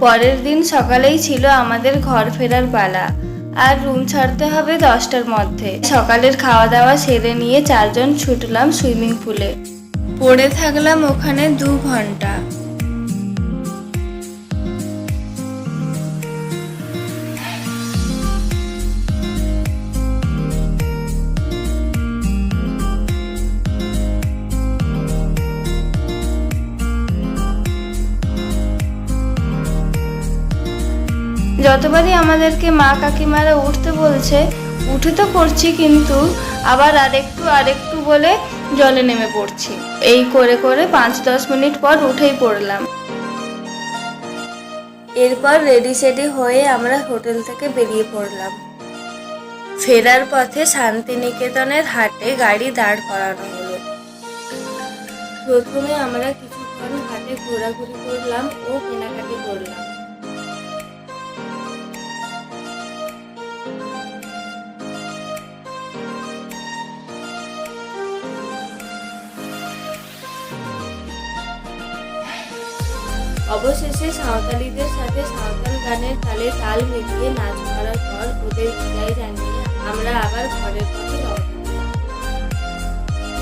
পরের দিন সকালেই ছিল আমাদের ঘর ফেরার পালা, আর রুম ছাড়তে হবে 10টার মধ্যে। সকালের খাওয়া দাওয়া সেরে নিয়ে 4জন ছুটলাম সুইমিং পুলে। পড়ে থাকলাম ওখানে 2 ঘন্টা। যতবারই আমাদেরকে মা কাকিমারা উঠতে বলছে, উঠে তো পড়ছি, কিন্তু আবার আরেকটু বলে জলে নেমে পড়ছি। এই করে করে 5-10 মিনিট পর উঠেই পড়লাম। এরপর রেডি সেডি হয়ে আমরা হোটেল থেকে বেরিয়ে পড়লাম। ফেরার পথে শান্তিনিকেতনের হাটে গাড়ি দাঁড় করানো হলো। প্রথমে আমরা কিছুক্ষণ হাটে ঘোরাঘুরি করলাম ও কেনাকাটি করলাম। অবশেষে সাঁওতালিদের সাথে সাঁওতাল গানের তালে তাল মিলিয়ে নাচ করার পর ওদের বিদায় জানিয়ে আমরা আবার ঘরের পথে রওনা।